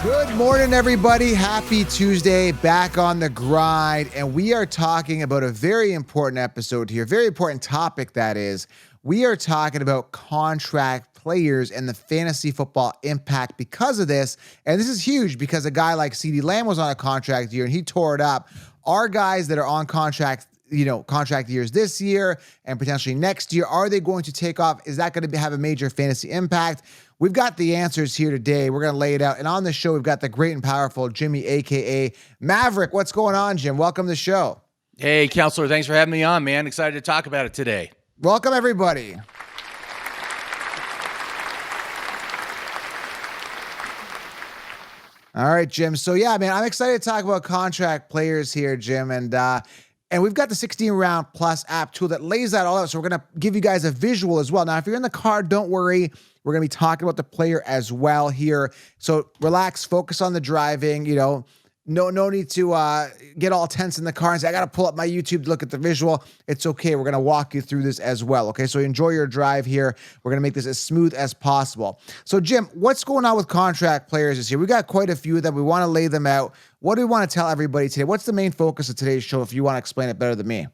Good morning, everybody. Happy Tuesday, back on the grind. And we are talking about a very important episode here, very important topic that is. We are talking about contract players and the fantasy football impact because of this. And this is huge because a guy like CeeDee Lamb was on a contract year and he tore it up. Our guys that are on contract years this year and potentially next year, are they going to take off? Is that going to have a major fantasy impact? We've got the answers here today. We're going to lay it out. And on the show, we've got the great and powerful Jimmy, a.k.a. Maverick. What's going on, Jim? Welcome to the show. Hey, Counselor. Thanks for having me on, man. Excited to talk about it today. Welcome, everybody. All right, Jim. So, yeah, man, I'm excited to talk about contract players here, Jim. And we've got the 16-round plus app tool that lays that all out. So we're going to give you guys a visual as well. Now, if you're in the car, don't worry. We're going to be talking about the player as well here. So relax, focus on the driving. No need to get all tense in the car and say, I got to pull up my YouTube to look at the visual. It's okay. We're going to walk you through this as well. Okay, so enjoy your drive here. We're going to make this as smooth as possible. So, Jim, what's going on with contract players this year? We got quite a few of them. We want to lay them out. What do we want to tell everybody today? What's the main focus of today's show if you want to explain it better than me?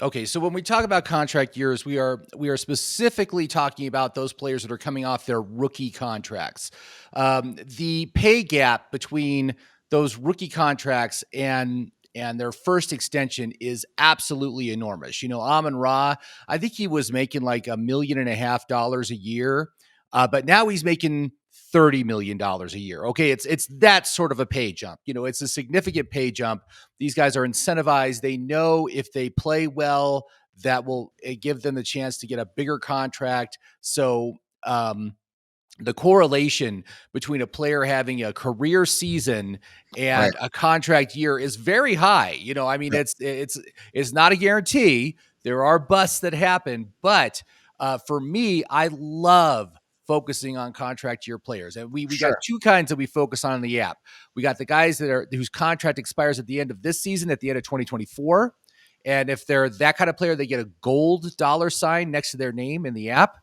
Okay, so when we talk about contract years, we are specifically talking about those players that are coming off their rookie contracts. The pay gap between those rookie contracts and their first extension is absolutely enormous. Amon-Ra, I think he was making like $1.5 million a year, but now he's making $30 million a year. Okay, it's that sort of a pay jump. It's a significant pay jump. These guys are incentivized. They know if they play well, that will give them the chance to get a bigger contract. So the correlation between a player having a career season and a contract year is very high. It's not a guarantee. There are busts that happen, but for me, I love focusing on contract year players. And we got two kinds that we focus on in the app. We got the guys whose contract expires at the end of this season, at the end of 2024. And if they're that kind of player, they get a gold dollar sign next to their name in the app.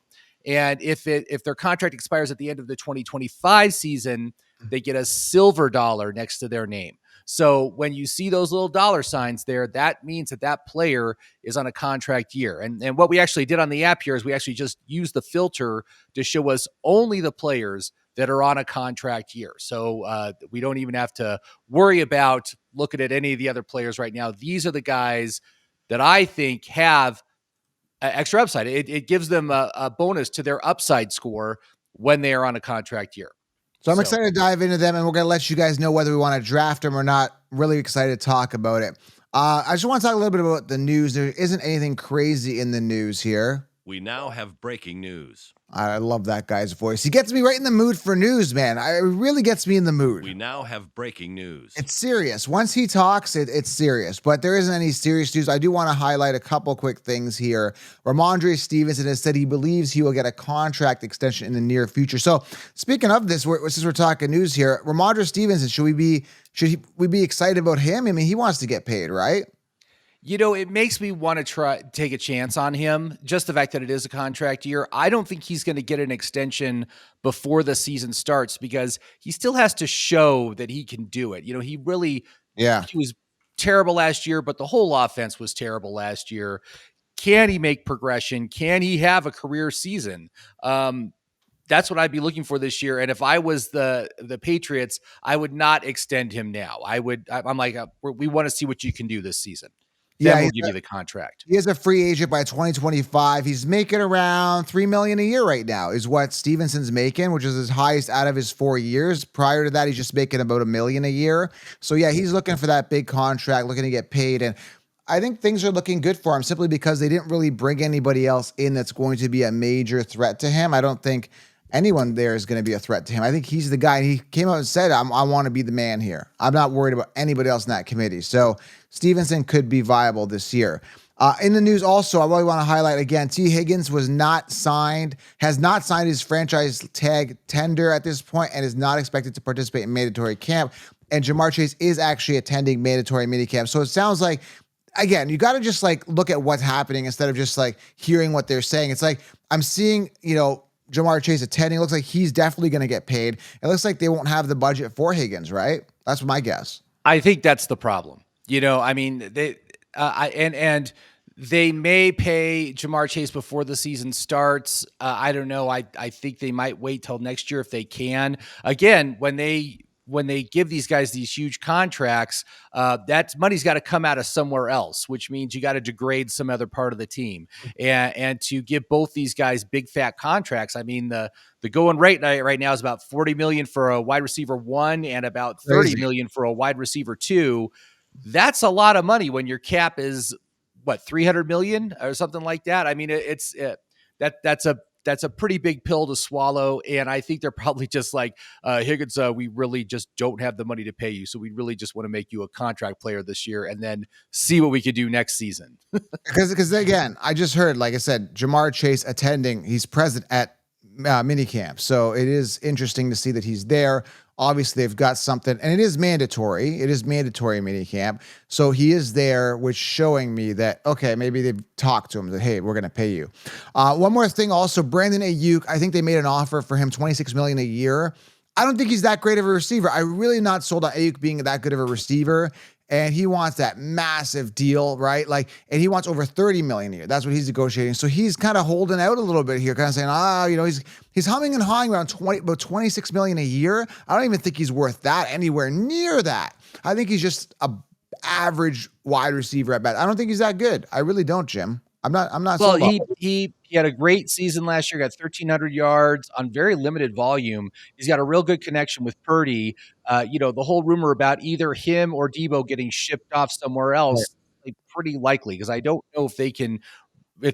And if their contract expires at the end of the 2025 season, they get a silver dollar next to their name. So when you see those little dollar signs there, that means that player is on a contract year. And what we actually did on the app here is we actually just used the filter to show us only the players that are on a contract year. So we don't even have to worry about looking at any of the other players right now. These are the guys that I think have extra upside. It gives them a bonus to their upside score when they are on a contract year. So I'm excited to dive into them, and we're going to let you guys know whether we want to draft them or not. Really excited to talk about it. I just want to talk a little bit about the news. There isn't anything crazy in the news here. We now have breaking news. I love that guy's voice. He gets me right in the mood for news, man. It really gets me in the mood. We now have breaking news. It's serious. Once he talks, it's serious. But there isn't any serious news. I do want to highlight a couple quick things here. Ramondre Stevenson has said he believes he will get a contract extension in the near future. So speaking of this, since we're talking news here, Ramondre Stevenson, should we be excited about him? I mean, he wants to get paid, right? It makes me want to take a chance on him. Just the fact that it is a contract year. I don't think he's going to get an extension before the season starts because he still has to show that he can do it. He was terrible last year, but the whole offense was terrible last year. Can he make progression? Can he have a career season? That's what I'd be looking for this year. And if I was the Patriots, I would not extend him now. I'm like, we want to see what you can do this season. Then we'll give you the contract. He is a free agent by 2025. He's making around $3 million a year right now is what Stevenson's making, which is his highest out of his 4 years. Prior to that, he's just making about $1 million a year. So yeah, he's looking for that big contract, looking to get paid. And I think things are looking good for him simply because they didn't really bring anybody else in that's going to be a major threat to him. I don't think anyone there is going to be a threat to him. I think he's the guy. He came out and said, I want to be the man here. I'm not worried about anybody else in that committee. So Stevenson could be viable this year. In the news also, I really want to highlight again, T. Higgins has not signed his franchise tag tender at this point and is not expected to participate in mandatory camp. And Jamar Chase is actually attending mandatory minicamp. So it sounds like, again, you got to just look at what's happening instead of just hearing what they're saying. It's like, I'm seeing, Jamar Chase attending. It looks like he's definitely going to get paid. It looks like they won't have the budget for Higgins, right? That's my guess. I think that's the problem. I mean, and they may pay Jamar Chase before the season starts. I don't know. I think they might wait till next year if they can. Again, when they give these guys these huge contracts, that money's got to come out of somewhere else, which means you got to degrade some other part of the team. And to give both these guys big fat contracts, I mean, the going rate right now is about $40 million for a wide receiver 1 and about $30 million for a wide receiver 2. That's a lot of money when your cap is what, 300 million or something like that. I mean, that's a pretty big pill to swallow. And I think they're probably just like, Higgins, we really just don't have the money to pay you. So we really just want to make you a contract player this year and then see what we could do next season. Because again, I just heard, like I said, Jamar Chase attending, he's present at minicamp. So it is interesting to see that he's there. Obviously, they've got something, and it is mandatory. It is mandatory minicamp. So he is there, which showing me that, okay, maybe they've talked to him that, hey, we're going to pay you. One more thing also, Brandon Aiyuk, I think they made an offer for him, $26 million a year. I don't think he's that great of a receiver. I'm really not sold on Aiyuk being that good of a receiver. And he wants that massive deal, right? And he wants over $30 million a year. That's what he's negotiating. So he's kind of holding out a little bit here, kind of saying, he's humming and hawing around about $26 million a year. I don't even think he's worth that, anywhere near that. I think he's just a average wide receiver at best. I don't think he's that good. I really don't, Jim. I'm not. Well, he had a great season last year. Got 1,300 yards on very limited volume. He's got a real good connection with Purdy. The whole rumor about either him or Debo getting shipped off somewhere else, pretty likely, because I don't know if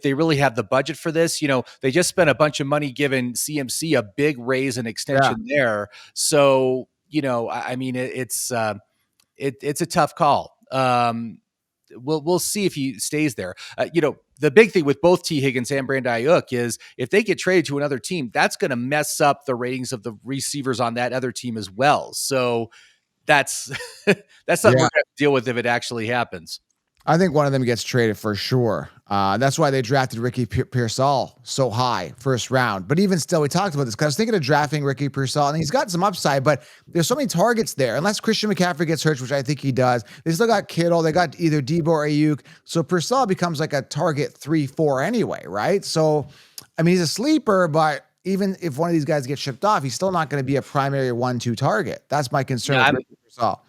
they really have the budget for this. They just spent a bunch of money giving CMC a big raise and extension there. So I mean, it's a tough call. We'll see if he stays there. The big thing with both T. Higgins and Brandon Aiyuk is if they get traded to another team, that's going to mess up the ratings of the receivers on that other team as well. So that's something we're going to have to deal with if it actually happens. I think one of them gets traded for sure. That's why they drafted Ricky Pearsall so high, first round. But even still, we talked about this because I was thinking of drafting Ricky Pearsall, and he's got some upside, but there's so many targets there. Unless Christian McCaffrey gets hurt, which I think he does, they still got Kittle. They got either Debo or Aiyuk. So Pearsall becomes like a target 3-4 anyway, right? So, I mean, he's a sleeper, but even if one of these guys gets shipped off, he's still not going to be a primary 1-2 target. That's my concern with Ricky Pearsall.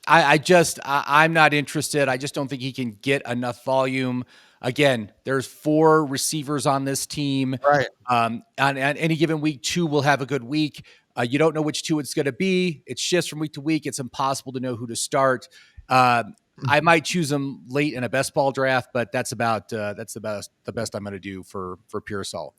I'm not interested. I just don't think he can get enough volume. Again, there's 4 receivers on this team. Right. On any given week, 2 will have a good week. You don't know which 2 it's going to be. It shifts from week to week. It's impossible to know who to start. I might choose him late in a best ball draft, but that's the best I'm going to do for Pearsall.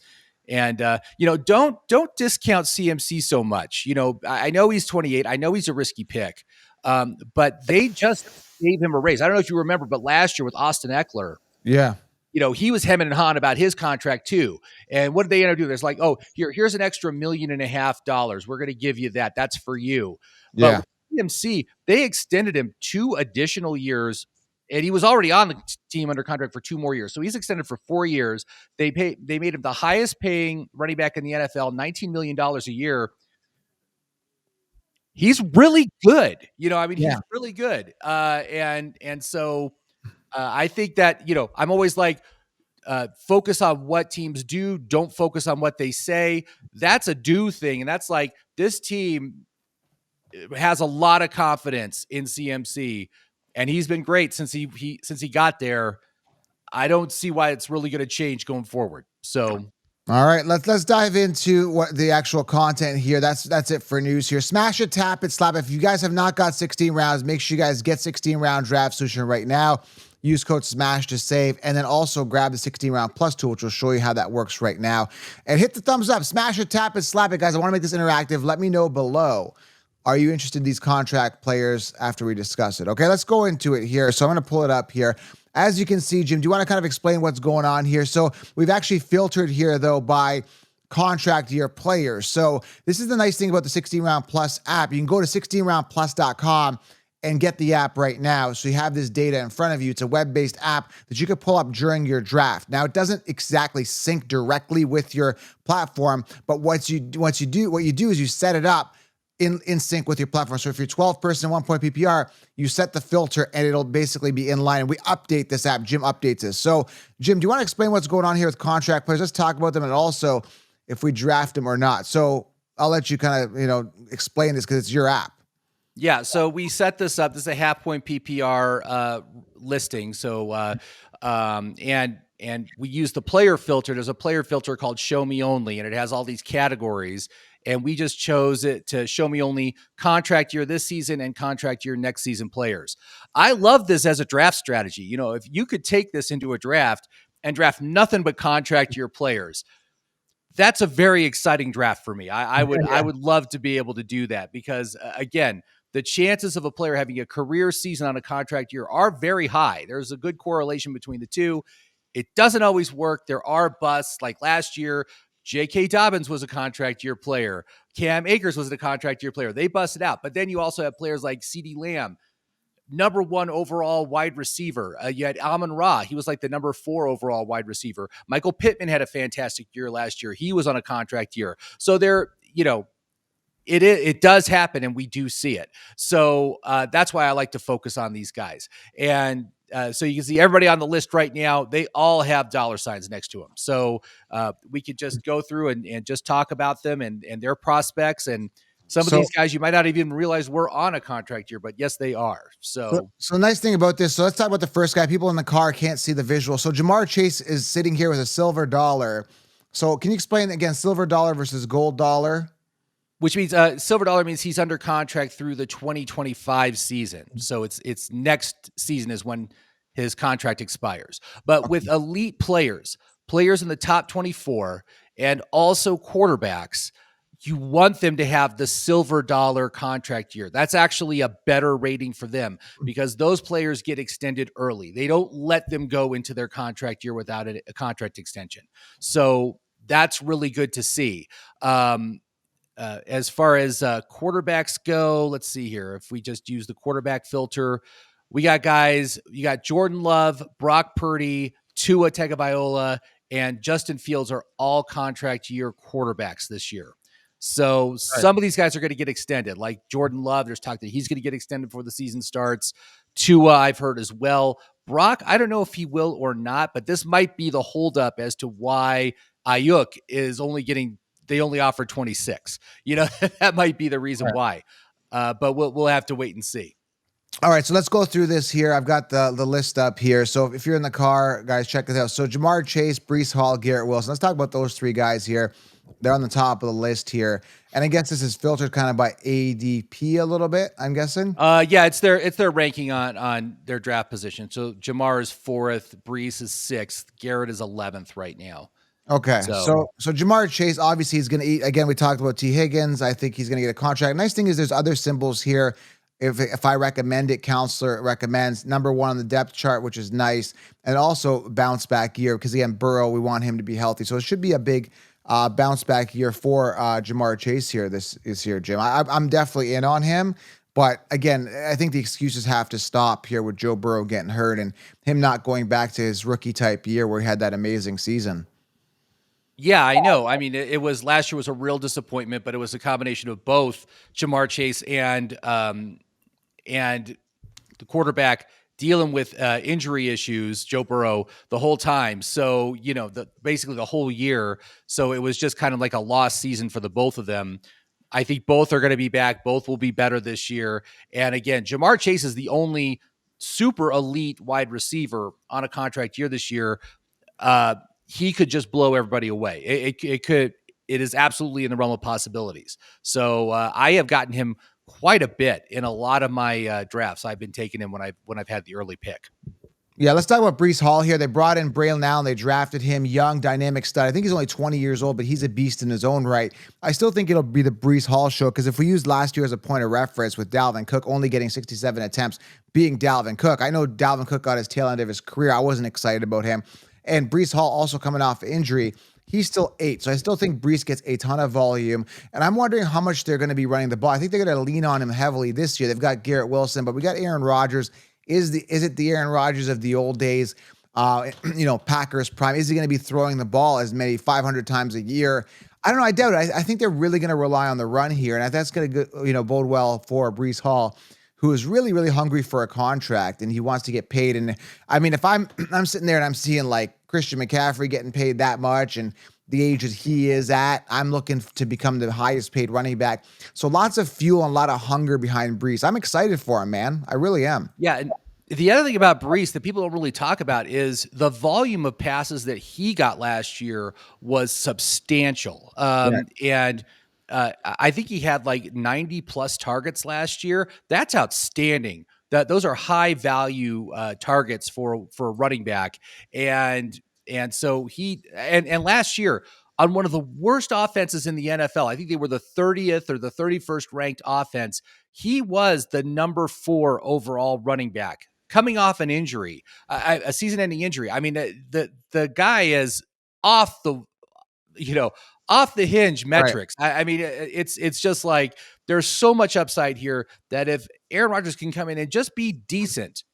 And don't discount CMC so much. I know he's 28. I know he's a risky pick. But they just gave him a raise. I don't know if you remember, but last year with Austin Eckler, he was hemming and hawing about his contract too. And what did they end up doing? There's like, oh, here's an extra $1.5 million. We're going to give you that. That's for you. Yeah. But with CMC, they extended him 2 additional years, and he was already on the team under contract for 2 more years. So he's extended for 4 years. They made him the highest paying running back in the NFL, $19 million a year. He's really good. He's really good. And so I think that, I'm always like, focus on what teams do. Don't focus on what they say. That's a do thing. And that's like, this team has a lot of confidence in CMC, and he's been great since he got there. I don't see why it's really going to change going forward. So. All right, let's dive into what the actual content here. That's it for news here. Smash it, tap it, slap it. If you guys have not got 16 rounds, make sure you guys get 16-round draft solution right now. Use code SMASH to save, and then also grab the 16-round plus tool, which will show you how that works right now. And hit the thumbs up. Smash it, tap it, slap it, guys. I want to make this interactive. Let me know below. Are you interested in these contract players after we discuss it? Okay, let's go into it here. So I'm going to pull it up here. As you can see, Jim, do you want to kind of explain what's going on here? So we've actually filtered here, though, by contract year players. So this is the nice thing about the 16 Round Plus app. You can go to 16roundplus.com, and get the app right now. So you have this data in front of you. It's a web-based app that you could pull up during your draft. Now, it doesn't exactly sync directly with your platform, but what you do is you set it up in sync with your platform. So if you're 12 person, 1 point PPR, you set the filter and it'll basically be in line. And we update this app. Jim updates this. So Jim, do you want to explain what's going on here with contract players? Let's talk about them, and also if we draft them or not. So I'll let you kind of, explain this because it's your app. Yeah, so we set this up. This is a half point PPR listing. So and we use the player filter. There's a player filter called Show Me Only, and it has all these categories. And we just chose it to show me only contract year this season and contract year next season players. I love this as a draft strategy. If you could take this into a draft and draft nothing but contract year players, that's a very exciting draft for me. I would love to be able to do that because again, the chances of a player having a career season on a contract year are very high. There's a good correlation between the two. It doesn't always work. There are busts. Like last year, J.K. Dobbins was a contract year player. Cam Akers was a contract year player. They busted out. But then you also have players like CeeDee Lamb, number 1 overall wide receiver. You had Amon-Ra. He was like the number 4 overall wide receiver. Michael Pittman had a fantastic year last year. He was on a contract year. So it does happen, and we do see it. So that's why I like to focus on these guys. And so you can see everybody on the list right now, they all have dollar signs next to them. So we could just go through and just talk about them and their prospects. And some of these guys you might not even realize were on a contract year, but yes, they are. So nice thing about this. So let's talk about the first guy. People in the car can't see the visual. So Jamar Chase is sitting here with a silver dollar. So can you explain again, silver dollar versus gold dollar? Which means silver dollar means he's under contract through the 2025 season. So it's next season is when his contract expires. But with elite players in the top 24, and also quarterbacks, you want them to have the silver dollar contract year. That's actually a better rating for them because those players get extended early. They don't let them go into their contract year without a contract extension. So that's really good to see. As far as quarterbacks go, let's see here. If we just use the quarterback filter, we got guys, you got Jordan Love, Brock Purdy, Tua Tagovailoa, and Justin Fields are all contract year quarterbacks this year. So some of these guys are going to get extended, like Jordan Love. There's talk that he's going to get extended before the season starts. Tua, I've heard as well. Brock, I don't know if he will or not, but this might be the holdup as to why Aiyuk is they only offered 26. That might be the reason why. But we'll have to wait and see. All right, so let's go through this here. I've got the list up here. So if you're in the car, guys, check this out. So Jamar Chase, Breece Hall, Garrett Wilson. Let's talk about those 3 guys here. They're on the top of the list here. And I guess this is filtered kind of by ADP a little bit, I'm guessing. Yeah, it's their ranking on their draft position. So Jamar is 4th, Breece is 6th, Garrett is 11th right now. Okay, so Jamar Chase, obviously he's going to eat. Again, we talked about T. Higgins. I think he's going to get a contract. Nice thing is there's other symbols here. If I recommend it, counselor recommends number 1 on the depth chart, which is nice. And also bounce back year because, again, Burrow, we want him to be healthy. So it should be a big bounce back year for Jamar Chase here this year, Jim. I'm definitely in on him. But again, I think the excuses have to stop here with Joe Burrow getting hurt and him not going back to his rookie type year where he had that amazing season. Yeah, I know. I mean, it was last year was a real disappointment, but it was a combination of both Jamar Chase and the quarterback dealing with injury issues, Joe Burrow, the whole time. So, basically the whole year. So it was just kind of like a lost season for the both of them. I think both are going to be back. Both will be better this year. And again, Jamar Chase is the only super elite wide receiver on a contract year this year. He could just blow everybody away. It is absolutely in the realm of possibilities. So I have gotten him quite a bit in a lot of my drafts. I've been taking him when I've had the early pick. Yeah, let's talk about Breece Hall here. They brought in Braylon Allen. They drafted him, young, dynamic stud. I think he's only 20 years old, but he's a beast in his own right. I still think it'll be the Breece Hall show because if we use last year as a point of reference with Dalvin Cook only getting 67 attempts, being Dalvin Cook, I know Dalvin Cook got his tail end of his career. I wasn't excited about him. And Breece Hall also coming off injury. He's still 8. So I still think Breece gets a ton of volume. And I'm wondering how much they're going to be running the ball. I think they're going to lean on him heavily this year. They've got Garrett Wilson, but we got Aaron Rodgers. Is it the Aaron Rodgers of the old days? Packers prime. Is he going to be throwing the ball as many 500 times a year? I don't know. I doubt it. I think they're really going to rely on the run here, and that's going to bode well for Breece Hall, who is really, really hungry for a contract and he wants to get paid. And I mean, if I'm sitting there and I'm seeing like Christian McCaffrey getting paid that much and the age that he is at, I'm looking to become the highest paid running back. So lots of fuel and a lot of hunger behind Breece. I'm excited for him, man. I really am. Yeah. And the other thing about Breece that people don't really talk about is the volume of passes that he got last year was substantial. And I think he had like 90 plus targets last year. That's outstanding. Those are high value targets for a running back. And so and last year on one of the worst offenses in the NFL, I think they were the 30th or the 31st ranked offense. He was the number 4 overall running back coming off an injury, a season-ending injury. I mean, the guy is off the hinge metrics. Right. I mean, it's just like there's so much upside here that if Aaron Rodgers can come in and just be decent,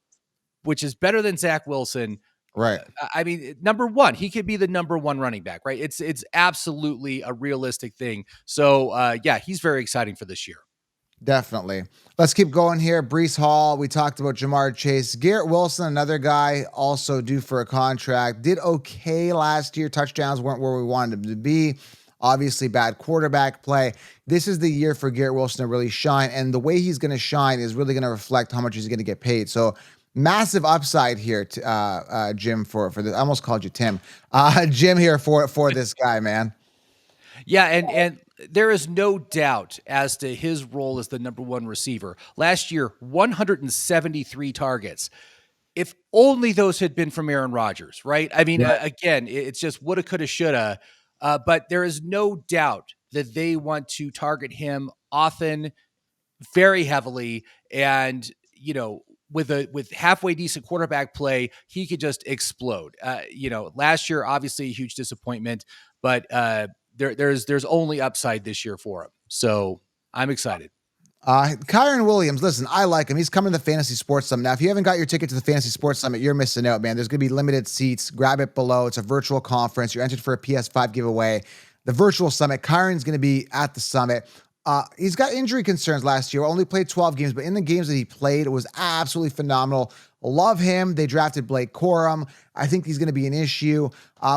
which is better than Zach Wilson. Right. I mean, number 1, he could be the number 1 running back, right? It's absolutely a realistic thing. So yeah, he's very exciting for this year. Definitely. Let's keep going here. Breece Hall, we talked about Jamar Chase. Garrett Wilson, another guy also due for a contract. Did okay last year. Touchdowns weren't where we wanted him to be. Obviously, bad quarterback play. This is the year for Garrett Wilson to really shine. And the way he's going to shine is really going to reflect how much he's going to get paid. So massive upside here, Jim, for this. I almost called you Tim. Jim here for this guy, man. Yeah, and there is no doubt as to his role as the number 1 receiver. Last year, 173 targets. If only those had been from Aaron Rodgers, right? I mean, again, it's just woulda, coulda, shoulda. But there is no doubt that they want to target him often, very heavily, and with halfway decent quarterback play, he could just explode. Last year, obviously a huge disappointment, but there's only upside this year for him. So I'm excited. Kyren Williams, listen, I like him. He's coming to the Fantasy Sports Summit. Now, if you haven't got your ticket to the Fantasy Sports Summit, you're missing out, man. There's going to be limited seats. Grab it below. It's a virtual conference. You're entered for a PS5 giveaway. The virtual summit, Kyren's going to be at the summit. He's got injury concerns last year. Only played 12 games, but in the games that he played, it was absolutely phenomenal. Love him. They drafted Blake Corum. I think he's going to be an issue.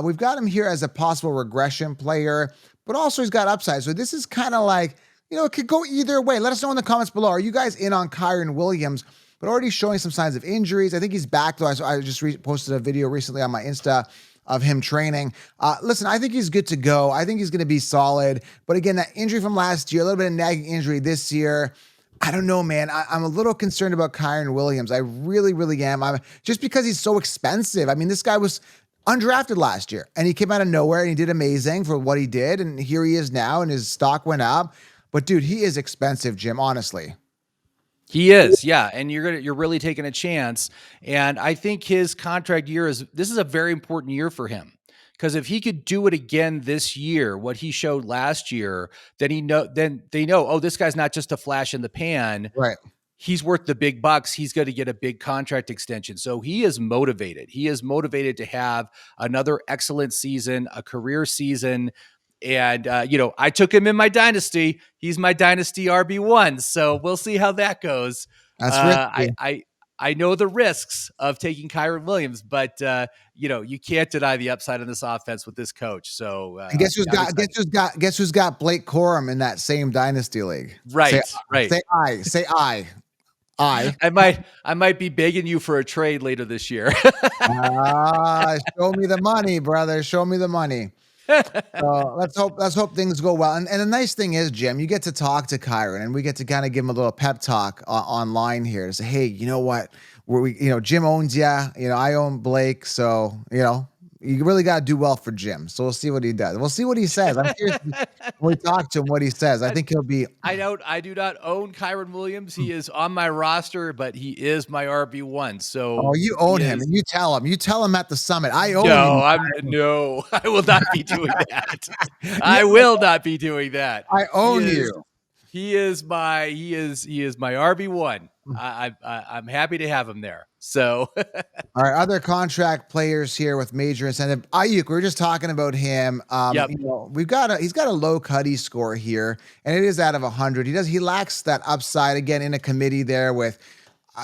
We've got him here as a possible regression player, but also he's got upside. So this is kind of like, it could go either way. Let us know in the comments below. Are you guys in on Kyren Williams, but already showing some signs of injuries? I think he's back, though. I just posted a video recently on my Insta of him training. Listen, I think he's good to go. I think he's going to be solid. But again, that injury from last year, a little bit of nagging injury this year. I don't know, man. I'm a little concerned about Kyren Williams. I really, really am. Just because he's so expensive. I mean, this guy was undrafted last year, and he came out of nowhere, and he did amazing for what he did. And here he is now, and his stock went up. But dude, he is expensive, Jim, honestly. He is, yeah, and you're really taking a chance. And I think his contract year is a very important year for him, because if he could do it again this year, what he showed last year, then they know, oh, this guy's not just a flash in the pan. Right. He's worth the big bucks. He's going to get a big contract extension. So he is motivated. He is motivated to have another excellent season, a career season. And, I took him in my dynasty. He's my dynasty RB1. So we'll see how that goes. That's risky. I know the risks of taking Kyren Williams, but, you can't deny the upside in this offense with this coach. So and guess who's got Blake Corum in that same dynasty league? Right. Say I. I might be begging you for a trade later this year. Show me the money, brother. Show me the money. Let's hope things go well. And the nice thing is, Jim, you get to talk to Kyren, and we get to kind of give him a little pep talk online here to say, hey, you know what? Jim owns you. I own Blake, so You really got to do well for Jim. So we'll see what he does. We'll see what he says. I'm curious when we talk to him what he says. I think he'll be. I do not own Kyren Williams. He is on my roster, but he is my RB1. So Oh, you own him, and you tell him. You tell him at the summit. I own no, him. no, I will not be doing that. Yeah, I will not be doing that. I own you. He is my RB1. I'm happy to have him there. So All right, other contract players here with major incentive. Aiyuk, we were just talking about him. Yep. You know, he's got a low Cuddy score here, and it is out of 100. He lacks that upside again in a committee there with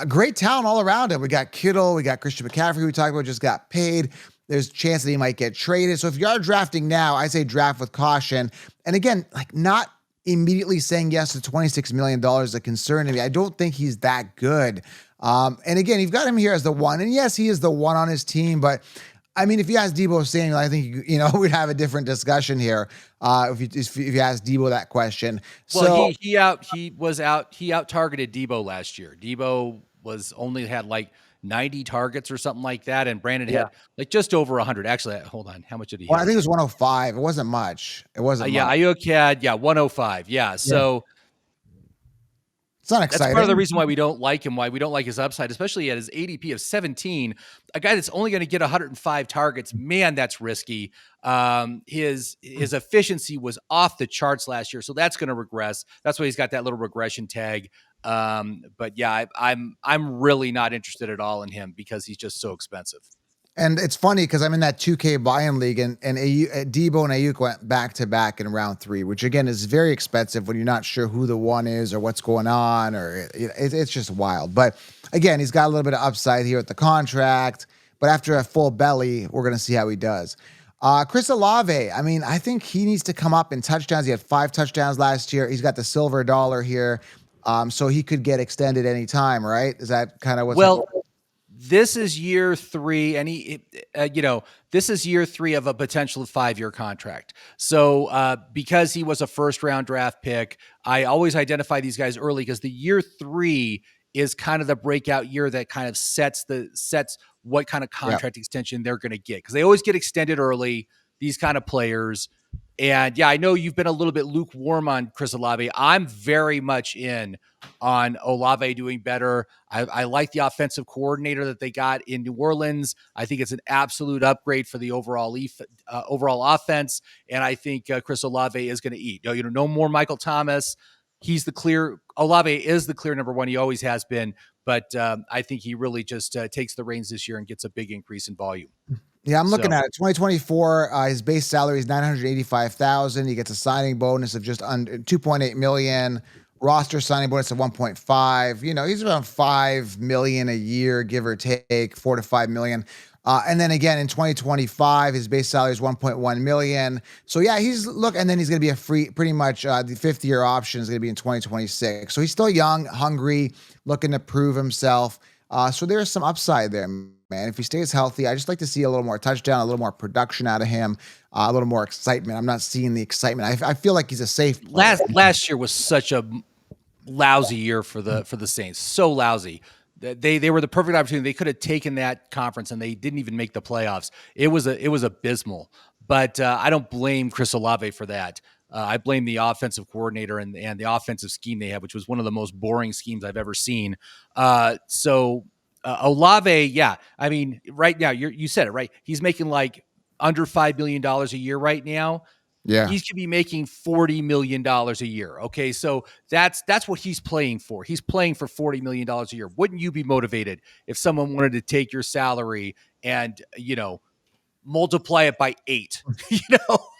great talent all around him. We got Kittle, we got Christian McCaffrey, who we talked about, just got paid. There's a chance that he might get traded. So if you are drafting now, I say draft with caution. And again, like not immediately saying yes to $26 million is a concern to me. I don't think he's that good. And again, you've got him here as the one. And yes, he is the one on his team. But I mean, if you ask Deebo Samuel, I think, you know, we'd have a different discussion here if you ask Deebo that question. Well, he out targeted Deebo last year. Deebo had like 90 targets or something like that, and Brandon had like just over 100. Actually, hold on, how much did he have? I think it was 105. It wasn't much. Aiyuk had 105. Yeah, so it's not exciting. That's part of the reason why we don't like him, why we don't like his upside, especially at his ADP of 17. A guy that's only going to get 105 targets, man, that's risky. His efficiency was off the charts last year, so that's going to regress. That's why he's got that little regression tag. But yeah, I'm really not interested at all in him because he's just so expensive. And it's funny because I'm in that 2K buy-in league, and Deebo and Aiyuk went back to back in round 3, which again is very expensive when you're not sure who the one is or what's going on, or it's just wild. But again, he's got a little bit of upside here with the contract. But after a full belly, we're gonna see how he does. Chris Olave, I mean, I think he needs to come up in touchdowns. He had 5 touchdowns last year. He's got the silver dollar here, so he could get extended anytime, right? Is that kind of what's well? This is year 3, and this is year 3 of a potential 5-year contract. So because he was a first-round draft pick, I always identify these guys early because the year 3 is kind of the breakout year that kind of sets what kind of contract extension they're going to get, because they always get extended early, these kind of players. And yeah, I know you've been a little bit lukewarm on Chris Olave. I'm very much in on Olave doing better. I like the offensive coordinator that they got in New Orleans. I think it's an absolute upgrade for the overall offense. And I think Chris Olave is going to eat. No more Michael Thomas. Olave is the clear number 1. He always has been. But I think he really just takes the reins this year and gets a big increase in volume. Yeah, I'm looking at it. 2024, his base salary is $985,000. He gets a signing bonus of just under $2.8 million. Roster signing bonus of 1.5. You know, he's around $5 million a year, give or take, $4 to $5 million. And then again in 2025, his base salary is $1.1 million. So yeah, and then he's going to be a free, pretty much the 5th year option is going to be in 2026. So he's still young, hungry, looking to prove himself. So there's some upside there, man. If he stays healthy, I just like to see a little more touchdown, a little more production out of him, a little more excitement. I'm not seeing the excitement. I feel like he's a safe player. Last year was such a lousy year for the Saints. So lousy. They were the perfect opportunity. They could have taken that conference and they didn't even make the playoffs. It was abysmal. But I don't blame Chris Olave for that. I blame the offensive coordinator and the offensive scheme they have, which was one of the most boring schemes I've ever seen. Olave, yeah. I mean, right now, you said it, right? He's making like under $5 million a year right now. Yeah. He should be making $40 million a year. Okay. So that's what he's playing for. He's playing for $40 million a year. Wouldn't you be motivated if someone wanted to take your salary and, multiply it by 8,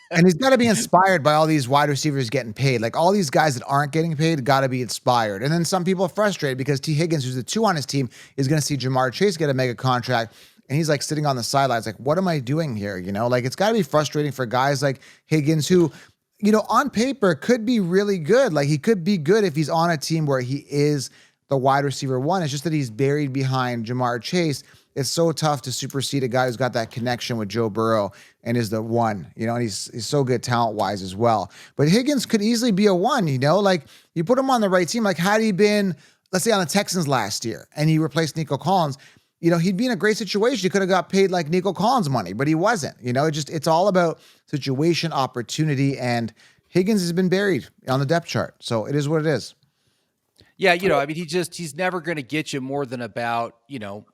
And he's got to be inspired by all these wide receivers getting paid. Like all these guys that aren't getting paid got to be inspired. And then some people are frustrated because T. Higgins, who's the 2 on his team, is going to see Jamar Chase get a mega contract. And he's like sitting on the sidelines like, what am I doing here? Like it's got to be frustrating for guys like Higgins who, on paper could be really good. Like he could be good if he's on a team where he is the wide receiver 1. It's just that he's buried behind Jamar Chase. It's so tough to supersede a guy who's got that connection with Joe Burrow and is the 1, and he's so good talent-wise as well. But Higgins could easily be a 1, like you put him on the right team. Like had he been, let's say on the Texans last year and he replaced Nico Collins, he'd be in a great situation. He could have got paid like Nico Collins money, but he wasn't. It's all about situation, opportunity, and Higgins has been buried on the depth chart. So it is what it is. Yeah, I mean, he's never going to get you more than about,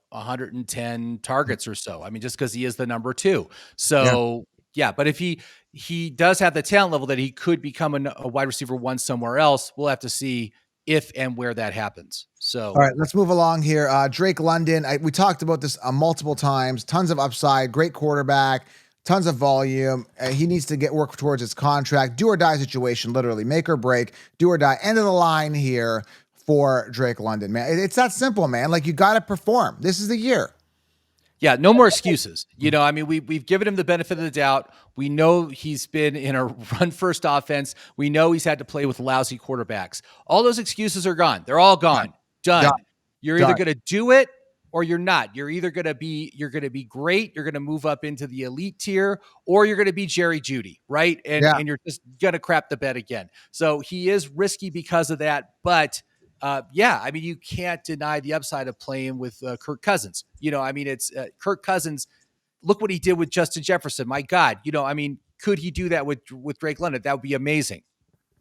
110 targets or so. I mean, just because he is the number 2. So yeah, but if he does have the talent level that he could become a wide receiver 1 somewhere else, we'll have to see if and where that happens. So, all right, let's move along here. Drake London, we talked about this multiple times. Tons of upside, great quarterback, tons of volume. He needs to work towards his contract. Do or die situation, literally make or break. Do or die. End of the line here for Drake London, man. It's that simple, man. Like, you got to perform. This is the year. Yeah, no more excuses. I mean, we've given him the benefit of the doubt. We know he's been in a run-first offense. We know he's had to play with lousy quarterbacks. All those excuses are gone. They're all gone. Done. You're either going to do it or you're not. You're either going to be great. You're going to move up into the elite tier, or you're going to be Jerry Jeudy, right? And you're just going to crap the bed again. So he is risky because of that, but I mean, you can't deny the upside of playing with Kirk Cousins. I mean, it's Kirk Cousins. Look what he did with Justin Jefferson. My God, I mean, could he do that with Drake London? That would be amazing.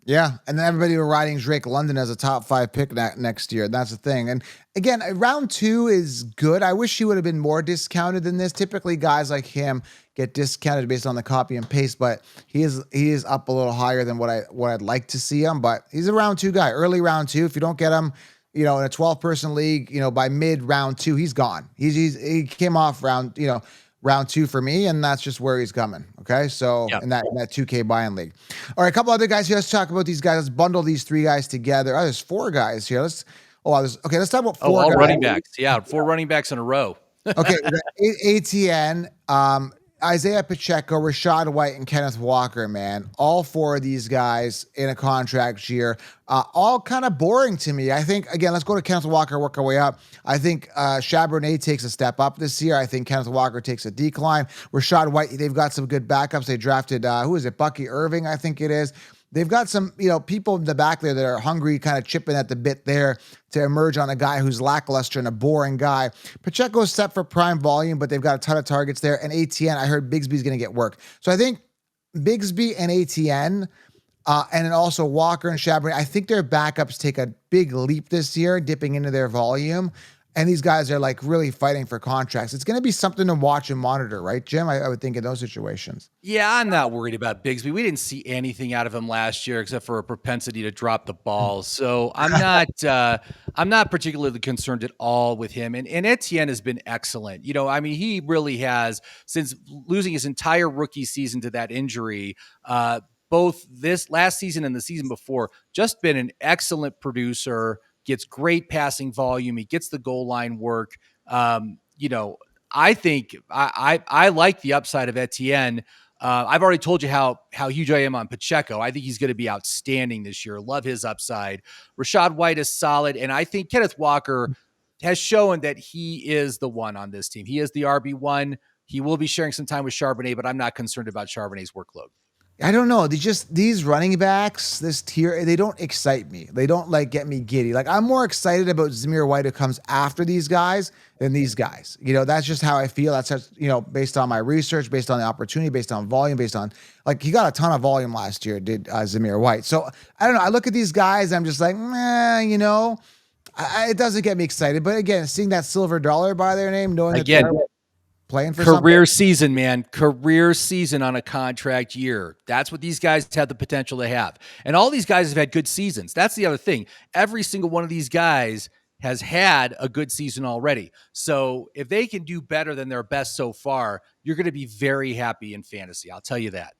Yeah, and then everybody were riding Drake London as a top 5 pick next year. That's the thing. And again, round 2 is good. I wish he would have been more discounted than this. Typically, guys like him get discounted based on the copy and paste, but he is up a little higher than what I'd like to see him. But he's a round 2 guy, early round 2. If you don't get him, in a 12-person league, by mid round 2, he's gone. He came off round 2 for me, and that's just where he's coming. Okay, so in that 2K buy-in league. All right, a couple other guys here. Let's talk about these guys. Let's bundle these 3 guys together. Oh, there's 4 guys here. Let's talk about 4 all guys. Running backs. Yeah, 4 running backs in a row. Okay, ATN, Isaiah Pacheco, Rashad White, and Kenneth Walker, man. All 4 of these guys in a contract year. All kind of boring to me. I think, again, let's go to Kenneth Walker, work our way up. I think Charbonnet takes a step up this year. I think Kenneth Walker takes a decline. Rashad White, they've got some good backups. They drafted, who is it? Bucky Irving, I think it is. They've got some, people in the back there that are hungry, kind of chipping at the bit there to emerge on a guy who's lackluster and a boring guy. Pacheco's set for prime volume, but they've got a ton of targets there. And ATN, I heard Bigsby's going to get work. So I think Bigsby and ATN, and then also Walker and Charbonnet, I think their backups take a big leap this year, dipping into their volume. And these guys are like really fighting for contracts. It's going to be something to watch and monitor, right, Jim? I would think in those situations. Yeah, I'm not worried about Bigsby. We didn't see anything out of him last year except for a propensity to drop the ball. So I'm not particularly concerned at all with him. And Etienne has been excellent. I mean, he really has, since losing his entire rookie season to that injury, both this last season and the season before, just been an excellent producer. Gets great passing volume. He gets the goal line work. I think I like the upside of Etienne. I've already told you how huge I am on Pacheco. I think he's going to be outstanding this year. Love his upside. Rashad White is solid. And I think Kenneth Walker has shown that he is the one on this team. He is the RB1. He will be sharing some time with Charbonnet, but I'm not concerned about Charbonnet's workload. I don't know. These running backs, this tier, they don't excite me. They don't get me giddy. Like, I'm more excited about Zamir White who comes after these guys than these guys. That's just how I feel. That's just, based on my research, based on the opportunity, based on volume, based on he got a ton of volume last year, did Zamir White. So I don't know. I look at these guys, I'm just like, it doesn't get me excited. But again, seeing that silver dollar by their name, knowing that they're playing for career season, man. Career season on a contract year. That's what these guys have the potential to have. And all these guys have had good seasons. That's the other thing. Every single one of these guys has had a good season already. So if they can do better than their best so far, you're going to be very happy in fantasy. I'll tell you that.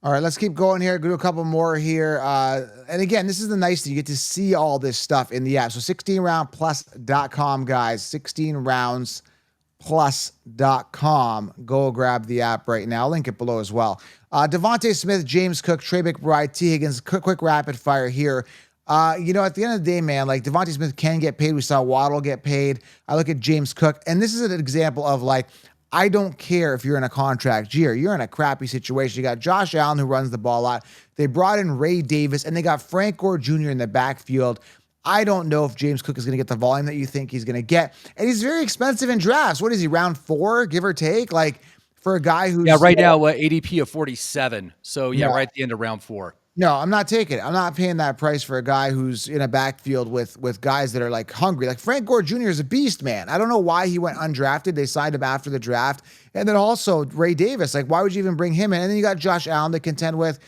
All right, let's keep going here. Do a couple more here. And again, this is the nice thing. You get to see all this stuff in the app. So 16roundplus.com, guys. 16 rounds plus.com. Go grab the app right now. I'll link it below as well. Devontae Smith, James Cook, Trey McBride, T. Higgins. Quick rapid fire here. At the end of the day, man, Devontae Smith can get paid. We saw Waddle get paid. I look at James Cook, and this is an example of I don't care if you're in a contract year. You're in a crappy situation. You got Josh Allen who runs the ball a lot. They brought in Ray Davis, and they got Frank Gore Jr. in the backfield. I don't know if James Cook is going to get the volume that you think he's going to get. And he's very expensive in drafts. What is he, round 4, give or take? Like, for a guy who's... Yeah, right now, ADP of 47. So, yeah, Yeah. right at the end of round 4. No, I'm not taking it. I'm not paying that price for a guy who's in a backfield with guys that are like hungry. Like Frank Gore Jr. is a beast, man. I don't know why he went undrafted. They signed him after the draft. And then also Ray Davis. Like, why would you even bring him in? And then you got Josh Allen to contend with.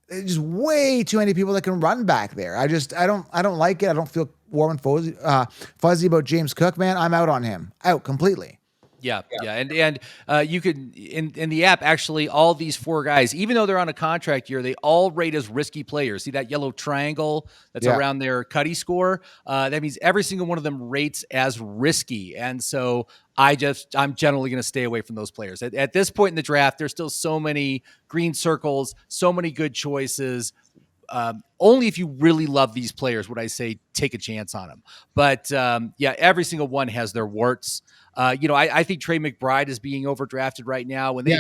It's just way too many people that can run back there. I don't like it. I don't feel warm and fuzzy about James Cook, man. I'm out on him. Out completely. Yeah. And you could in the app, actually, all these 4 guys, even though they're on a contract year, they all rate as risky players. See that yellow triangle that's around their Cuddy score? That means every single one of them rates as risky. And so I'm generally going to stay away from those players. At this point in the draft, there's still so many green circles, so many good choices. Only if you really love these players would I say take a chance on them. But every single one has their warts. I think Trey McBride is being overdrafted right now. When they,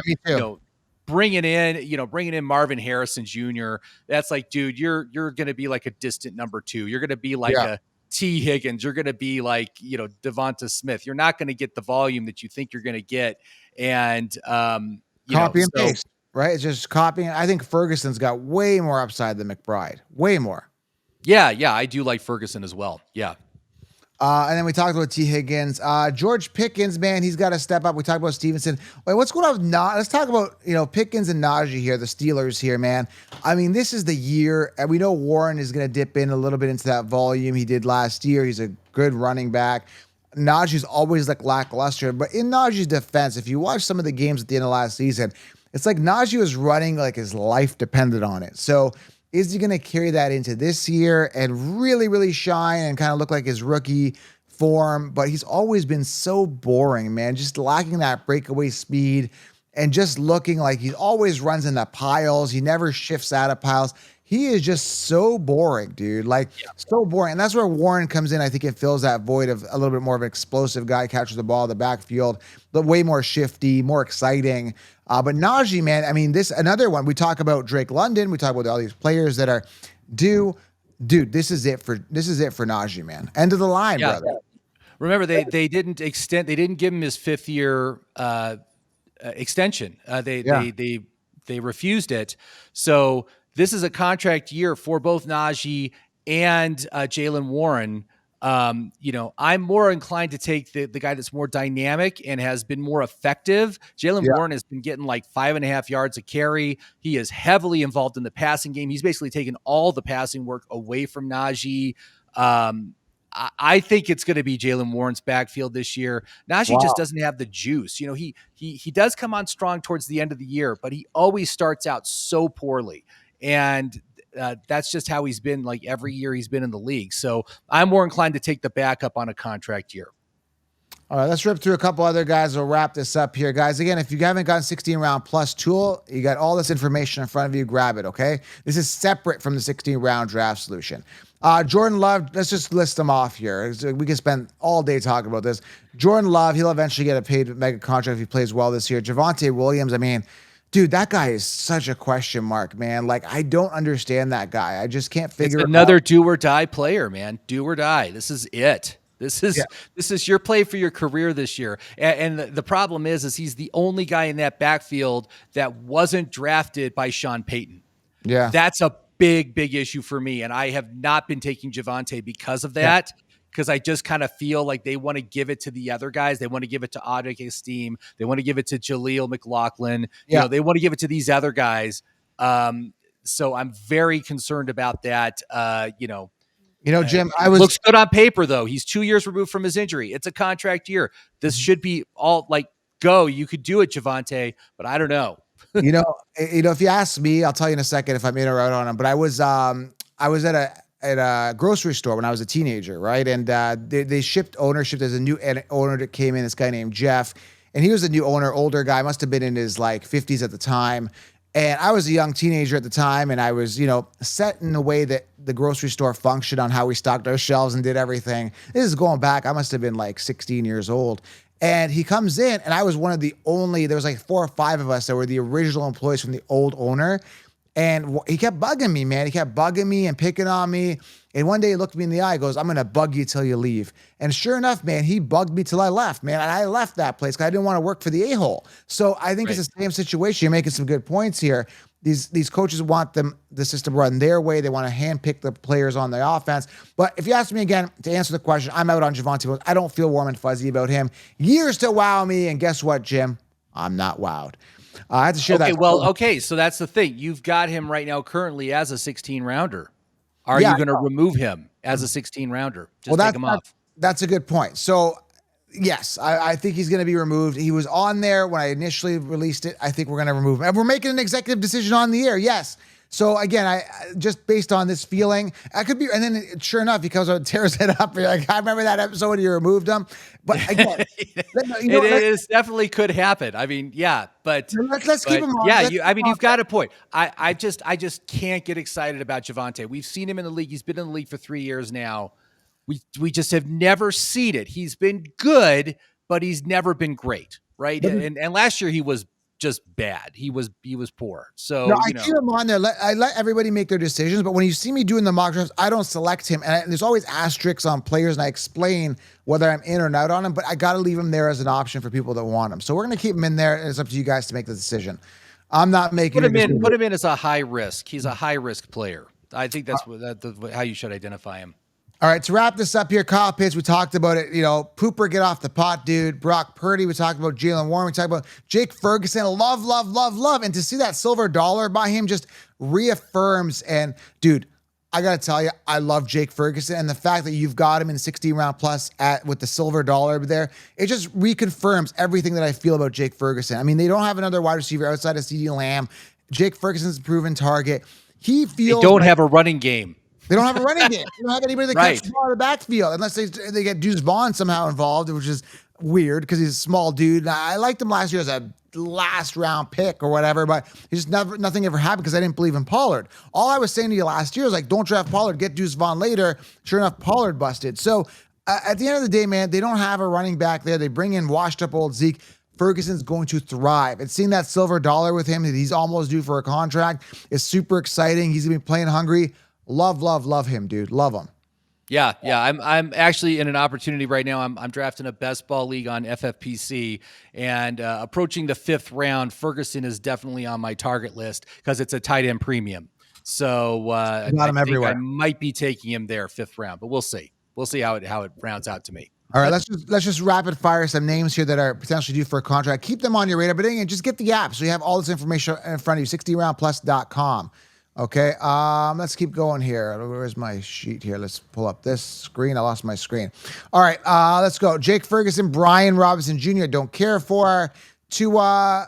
bringing in Marvin Harrison Jr., that's like, dude, you're going to be like a distant number 2. You're going to be like a T Higgins. You're going to be like, Devonta Smith. You're not going to get the volume that you think you're going to get. And, copy and paste, right? It's just copying. I think Ferguson's got way more upside than McBride. Way more. Yeah. I do like Ferguson as well. Yeah. And then we talked about T. Higgins. George Pickens, man, he's got to step up. We talked about Stevenson. Wait, what's going on with Let's talk about, Pickens and Najee here, the Steelers here, man. I mean, this is the year, and we know Warren is going to dip in a little bit into that volume he did last year. He's a good running back. Najee's always like lackluster, but in Najee's defense, if you watch some of the games at the end of last season, it's like Najee was running like his life depended on it. So is he going to carry that into this year and really, really shine and kind of look like his rookie form? But he's always been so boring, man, just lacking that breakaway speed and just looking like he always runs into piles. He never shifts out of piles. He is just so boring, dude. So boring. And that's where Warren comes in. I think it fills that void of a little bit more of an explosive guy, catches the ball in the backfield, but way more shifty, more exciting. But Najee, man, I mean, another one. We talk about Drake London. We talk about all these players that are due. Dude, this is it for Najee, man. End of the line, brother. Remember, they didn't give him his 5th year extension. They refused it. So this is a contract year for both Najee and Jaylen Warren. I'm more inclined to take the guy that's more dynamic and has been more effective. Jaylen Warren has been getting like 5.5 yards a carry. He is heavily involved in the passing game. He's basically taken all the passing work away from Najee. I think it's going to be Jaylen Warren's backfield this year. Najee just doesn't have the juice. He does come on strong towards the end of the year, but he always starts out so poorly. And that's just how he's been like every year he's been in the league. So I'm more inclined to take the backup on a contract year. All right, let's rip through a couple other guys. We'll wrap this up here, guys. Again, if you haven't gotten 16 round plus tool, you got all this information in front of you. Grab it, okay? This is separate from the 16 round draft solution. Jordan Love, let's just list them off here. We can spend all day talking about this. Jordan Love, he'll eventually get a paid mega contract if he plays well this year. Javonte Williams, I mean, dude, that guy is such a question mark, man. Like, I don't understand that guy. I just can't figure it out. Another do or die player, man. Do or die. This is it. This is your play for your career this year. And the problem is he's the only guy in that backfield that wasn't drafted by Sean Payton. Yeah. That's a big issue for me. And I have not been taking Javonte because of that. Because I just kind of feel like they want to give it to the other guys. They want to give it to Audric Esteem. They want to give it to Jaleel McLaughlin. They want to give it to these other guys. So I'm very concerned about that. Jim, looks good on paper though. He's 2 years removed from his injury. It's a contract year. This should be all like, go. You could do it, Javonte, but I don't know. If you ask me, I'll tell you in a second if I'm in or out on him. But I was at a grocery store when I was a teenager, right? And they shipped ownership. There's a new owner that came in, this guy named Jeff, and he was a new owner, older guy, must have been in his like 50s at the time. And I was a young teenager at the time, and I was, set in the way that the grocery store functioned on how we stocked our shelves and did everything. This is going back. I must have been like 16 years old. And he comes in, and I was one of the only, there was like 4 or 5 of us that were the original employees from the old owner. And he kept bugging me, man. He kept bugging me and picking on me. And one day he looked me in the eye, goes, I'm going to bug you till you leave. And sure enough, man, he bugged me till I left, man. And I left that place because I didn't want to work for the a-hole. So I think it's the same situation. You're making some good points here. These coaches want the system run their way. They want to handpick the players on the offense. But if you ask me again, to answer the question, I'm out on Javonte Williams. I don't feel warm and fuzzy about him. Years to wow me. And guess what, Jim? I'm not wowed. I had to share that. Okay. So that's the thing. You've got him right now currently as a 16 rounder. Are you going to remove him as a 16 rounder? Just take him off. That's a good point. So yes, I think he's going to be removed. He was on there when I initially released it. I think we're going to remove him. And we're making an executive decision on the air. Yes. So again, I just based on this feeling, I could be, and then sure enough, he comes out and tears it up. You're like, I remember that episode when you removed him. But again, it definitely could happen. I mean, yeah, but let's keep him on. Yeah, you've got a point. I just can't get excited about Javonte. We've seen him in the league. He's been in the league for 3 years now. We just have never seen it. He's been good, but he's never been great, right? And last year he was just bad. He was poor. So no, I keep him on there. I let everybody make their decisions, but when you see me doing the mock drafts, I don't select him. And there's always asterisks on players, and I explain whether I'm in or out on him, but I got to leave him there as an option for people that want him. So we're going to keep him in there, and it's up to you guys to make the decision. I'm not making put him in as a high risk. He's a high risk player. I think that's how you should identify him. All right, to wrap this up here, Kyle Pitts, we talked about it. Pooper, get off the pot, dude. Brock Purdy, we talked about Jalen Warren. We talked about Jake Ferguson. Love, love, love, love. And to see that silver dollar by him just reaffirms. And, dude, I got to tell you, I love Jake Ferguson. And the fact that you've got him in 16 round plus with the silver dollar there, it just reconfirms everything that I feel about Jake Ferguson. I mean, they don't have another wide receiver outside of CeeDee Lamb. Jake Ferguson's a proven target. They don't have a running game. They don't have a running game. They don't have anybody that catches the ball in the backfield unless they get Deuce Vaughn somehow involved, which is weird because he's a small dude. And I liked him last year as a last round pick or whatever, but nothing ever happened because I didn't believe in Pollard. All I was saying to you last year was like, don't draft Pollard, get Deuce Vaughn later. Sure enough, Pollard busted. So at the end of the day, man, they don't have a running back there. They bring in washed up old Zeke. Ferguson's going to thrive. And seeing that silver dollar with him that he's almost due for a contract is super exciting. He's going to be playing hungry. Love, love, love him, dude. Love him. Yeah. I'm actually in an opportunity right now. I'm drafting a best ball league on FFPC, and approaching the 5th round, Ferguson is definitely on my target list because it's a tight end premium. So I think I might be taking him there 5th round, but we'll see. We'll see how it rounds out to me. All right, let's just rapid fire some names here that are potentially due for a contract. Keep them on your radar, but again, just get the app so you have all this information in front of you. 60roundplus.com. Okay, let's keep going here. Where's my sheet here? Let's pull up this screen. I lost my screen. All right, let's go. Jake Ferguson, Brian Robinson Jr., don't care for. Tua,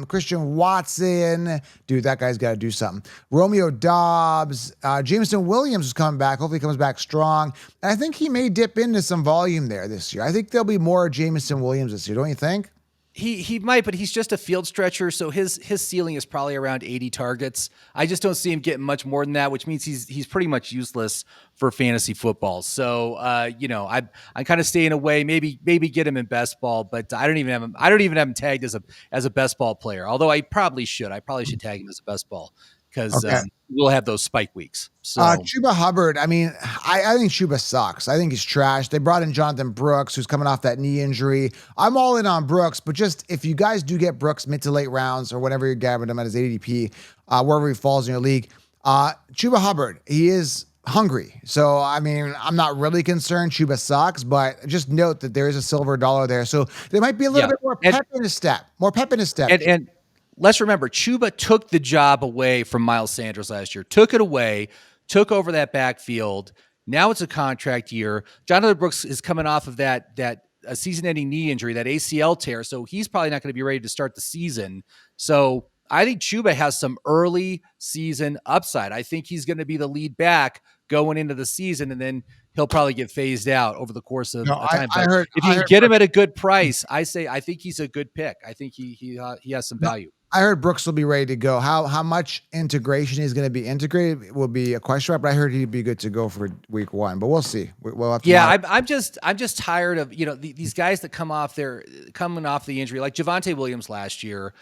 Christian Watson. Dude, that guy's got to do something. Romeo Dobbs. Jameson Williams is coming back. Hopefully he comes back strong. And I think he may dip into some volume there this year. I think there'll be more Jameson Williams this year, don't you think? He might, but he's just a field stretcher, so his ceiling is probably around 80 targets. I just don't see him getting much more than that, which means he's pretty much useless for fantasy football. So I'm kind of staying away. Maybe get him in best ball, but I don't even have him tagged as a best ball player. Although I probably should. I probably should tag him as a best ball because we'll have those spike weeks. So Chuba Hubbard, I mean, I think Chuba sucks. I think he's trash. They brought in Jonathan Brooks, who's coming off that knee injury. I'm all in on Brooks, but just if you guys do get Brooks mid to late rounds or whatever you're gathering him at his ADP, wherever he falls in your league, Chuba Hubbard, he is hungry. So, I mean, I'm not really concerned. Chuba sucks, but just note that there is a silver dollar there. So there might be a little bit more pep in his step. And let's remember, Chuba took the job away from Miles Sanders last year. Took it away, took over that backfield. Now it's a contract year. Jonathan Brooks is coming off of that season-ending knee injury, that ACL tear, so he's probably not going to be ready to start the season. So I think Chuba has some early season upside. I think he's going to be the lead back going into the season, and then he'll probably get phased out over the course of time. If you get him at a good price, I think he's a good pick. I think he has some value. I heard Brooks will be ready to go. How much integration he's going to be integrated will be a question mark, but I heard he'd be good to go for week 1. But we'll see. We'll have to. Yeah, I'm just tired of these guys that coming off the injury, like Javonte Williams last year.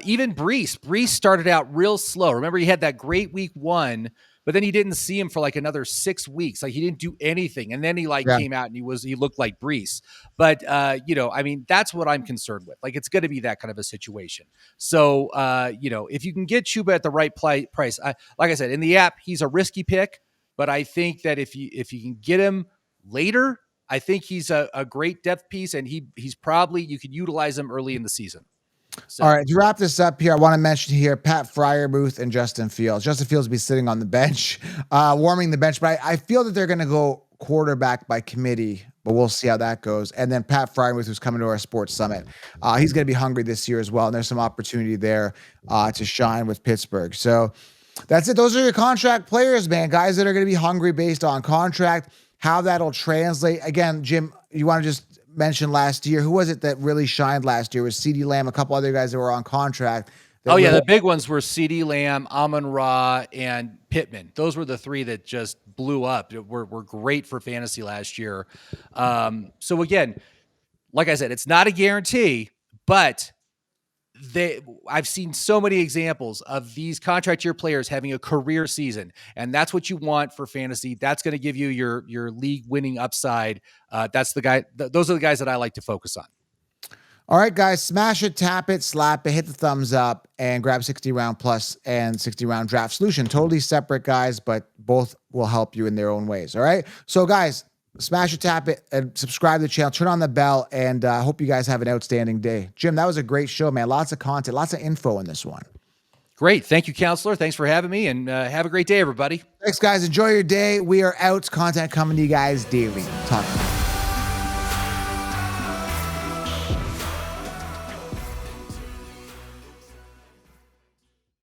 Even Breece started out real slow. Remember, he had that great week 1, but then you didn't see him for like another 6 weeks. Like he didn't do anything. And then he came out and he looked like Breece. But, I mean, that's what I'm concerned with. Like, it's going to be that kind of a situation. So, if you can get Chuba at the right price, like I said, in the app, he's a risky pick, but I think that if you can get him later, I think he's a great depth piece, and he's probably, you could utilize him early in the season. So. All right, to wrap this up here, I want to mention here Pat Freiermuth and Justin Fields. Justin Fields will be sitting on the bench, warming the bench, but I feel that they're going to go quarterback by committee, but we'll see how that goes. And then Pat Freiermuth, who's coming to our sports summit, he's going to be hungry this year as well, and there's some opportunity there to shine with Pittsburgh. So that's it. Those are your contract players, man, guys that are going to be hungry based on contract, how that'll translate. Again, Jim, you want to just mention last year, who was it that really shined last year? It was CeeDee Lamb, a couple other guys that were on contract. The big ones were CeeDee Lamb, Amon-Ra, and Pittman. Those were the 3 that just blew up. Were great for fantasy last year. So again, like I said, it's not a guarantee, but I've seen so many examples of these contract year players having a career season, and that's what you want for fantasy. That's going to give you your league winning upside. That's the guy. Those are the guys that I like to focus on. All right, guys, smash it, tap it, slap it, hit the thumbs up, and grab 60 round plus and 60 round draft solution. Totally separate, guys, but both will help you in their own ways. All right. So guys, smash it, tap it, and subscribe to the channel. Turn on the bell, and I hope you guys have an outstanding day. Jim, that was a great show, man. Lots of content, lots of info in this one. Great. Thank you, Counselor. Thanks for having me, and have a great day, everybody. Thanks, guys. Enjoy your day. We are out. Content coming to you guys daily. Talk to you.